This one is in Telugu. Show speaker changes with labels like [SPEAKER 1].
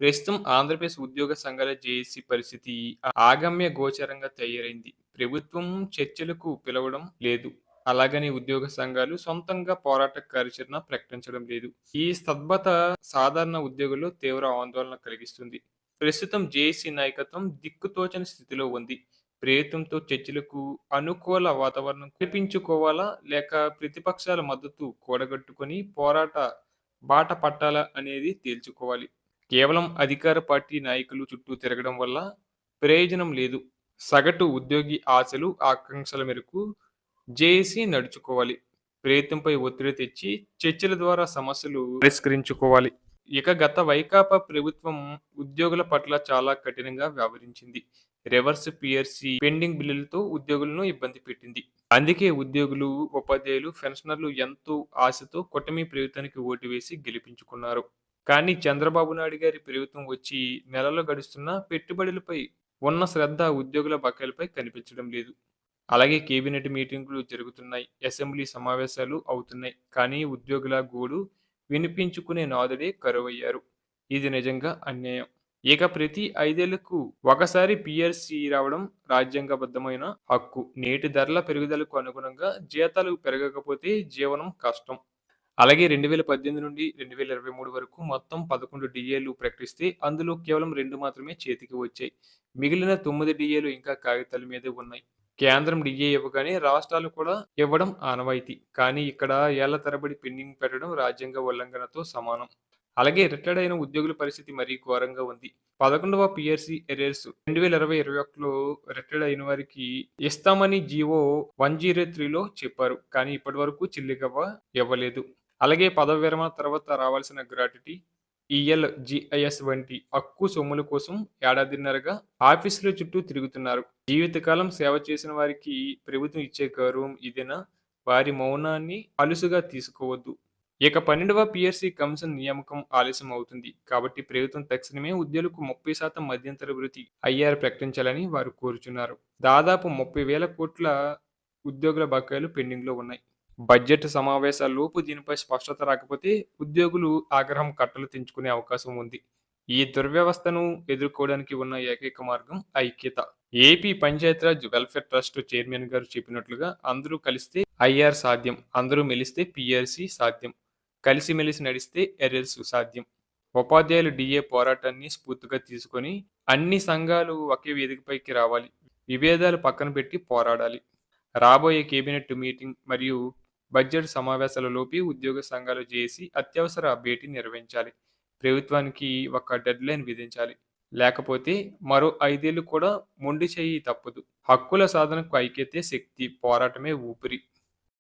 [SPEAKER 1] ప్రస్తుతం ఆంధ్రప్రదేశ్ ఉద్యోగ సంఘాల జేఏసీ పరిస్థితి ఆగమ్య గోచరంగా తయారైంది. ప్రభుత్వం చర్చలకు పిలవడం లేదు. అలాగని ఉద్యోగ సంఘాలు సొంతంగా పోరాట కార్యాచరణ ప్రకటించడం లేదు. ఈ స్తబ్దత సాధారణ ఉద్యోగుల్లో తీవ్ర ఆందోళన కలిగిస్తుంది. ప్రస్తుతం జేఏసీ నాయకత్వం దిక్కుతోచని స్థితిలో ఉంది. ప్రభుత్వంతో చర్చలకు అనుకూల వాతావరణం కల్పించుకోవాలా లేక ప్రతిపక్షాల మద్దతు కూడగట్టుకొని పోరాట బాట పట్టాలా అనేది తేల్చుకోవాలి. కేవలం అధికార పార్టీ నాయకులు చుట్టూ తిరగడం వల్ల ప్రయోజనం లేదు. సగటు ఉద్యోగి ఆశలు, ఆకాంక్షల మేరకు జేఏసీ నడుచుకోవాలి. ప్రభుత్వంపై ఒత్తిడి తెచ్చి చర్చల ద్వారా సమస్యలు పరిష్కరించుకోవాలి. ఇక గత వైకాపా ప్రభుత్వం ఉద్యోగుల పట్ల చాలా కఠినంగా వ్యవహరించింది. రివర్స్ పిఆర్సీ పెండింగ్ బిల్లులతో ఉద్యోగులను ఇబ్బంది పెట్టింది. అందుకే ఉద్యోగులు, ఉపాధ్యాయులు, పెన్షనర్లు ఎంతో ఆశతో కూటమి ప్రభుత్వానికి ఓటు వేసి గెలిపించుకున్నారు. కానీ చంద్రబాబు నాయుడు గారి ప్రభుత్వం వచ్చి నెలలు గడుస్తున్నా పెట్టుబడులపై ఉన్న శ్రద్ధ ఉద్యోగుల బకాయిలపై కనిపించడం లేదు. అలాగే కేబినెట్ మీటింగులు జరుగుతున్నాయి. అసెంబ్లీ సమావేశాలు అవుతున్నాయి. కానీ ఉద్యోగుల గోడు వినిపించుకునే నాదుడే కరువయ్యారు. ఇది నిజంగా అన్యాయం. ఇక ప్రతి 5 ఏళ్లకు ఒకసారి పీఆర్సీ రావడం రాజ్యాంగబద్ధమైన హక్కు. నేటి ధరల పెరుగుదలకు అనుగుణంగా జీతాలు పెరగకపోతే జీవనం కష్టం. అలాగే 2018 నుండి 2023 వరకు మొత్తం 11 డీఏలు ప్రకటిస్తే అందులో కేవలం 2 మాత్రమే చేతికి వచ్చాయి. మిగిలిన 9 డీఏలు ఇంకా కాగితాల మీదే ఉన్నాయి. కేంద్రం డీఏ ఇవ్వగానే రాష్ట్రాలు కూడా ఇవ్వడం ఆనవాయితీ. కానీ ఇక్కడ ఏళ్ల తరబడి పెండింగ్ పెట్టడం రాజ్యాంగ ఉల్లంఘనతో సమానం. అలాగే రిటైర్డ్ అయిన ఉద్యోగుల పరిస్థితి మరీ ఘోరంగా ఉంది. 11వ పీఆర్సీ ఎరేర్స్ 2020-21లో రిటైర్డ్ అయిన వారికి ఇస్తామని జీవో 103లో చెప్పారు. కానీ ఇప్పటివరకు చిల్లిగవ్వ ఇవ్వలేదు. అలాగే పదవి విరమణ తర్వాత రావాల్సిన గ్రాట్యుటీ, ఈఎల్జీఐఎస్ వంటి హక్కు సొమ్ముల కోసం ఏడాదిన్నరగా ఆఫీసుల చుట్టూ తిరుగుతున్నారు. జీవితకాలం సేవ చేసిన వారికి ప్రభుత్వం ఇచ్చే గౌరవం ఇదేనా? వారి మౌనాన్ని అలుసుగా తీసుకోవద్దు. ఇక 12వ పీఆర్సీ కమిషన్ నియామకం ఆలస్యం అవుతుంది. కాబట్టి ప్రభుత్వం తక్షణమే ఉద్యోగులకు 30% మధ్యంతర వృత్తి ఐఆర్ ప్రకటించాలని వారు కోరుచున్నారు. దాదాపు 30,000 కోట్ల ఉద్యోగుల బకాయిలు పెండింగ్లో ఉన్నాయి. బడ్జెట్ సమావేశాల్లోపు దీనిపై స్పష్టత రాకపోతే ఉద్యోగులు ఆగ్రహం కట్టలు తెంచుకునే అవకాశం ఉంది. ఈ దుర్వ్యవస్థను ఎదుర్కోవడానికి ఉన్న ఏకైక మార్గం ఐక్యత. AP Panchayati Raj welfare trust chairman గారు చెప్పినట్లుగా అందరూ కలిస్తే ఐఆర్ సాధ్యం, అందరూ మెలిస్తే పీఆర్సీ సాధ్యం, కలిసిమెలిసి నడిస్తే ఎర్రర్స్ సాధ్యం. ఉపాధ్యాయులు డీఏ పోరాటాన్ని స్ఫూర్తిగా తీసుకొని అన్ని సంఘాలు ఒకే వేదికపైకి రావాలి. విభేదాలు పక్కన పెట్టి పోరాడాలి. రాబోయే కేబినెట్ మీటింగ్ మరియు బడ్జెట్ సమావేశాలలోపే ఉద్యోగ సంఘాలు చేసి అత్యవసర భేటీ నిర్వహించాలి. ప్రభుత్వానికి ఒక డెడ్ లైన్ విధించాలి. లేకపోతే మరో 5 ఏళ్లు కూడా మొండి చెయ్యి తప్పదు. హక్కుల సాధనకు ఐక్యతే శక్తి, పోరాటమే ఊపిరి.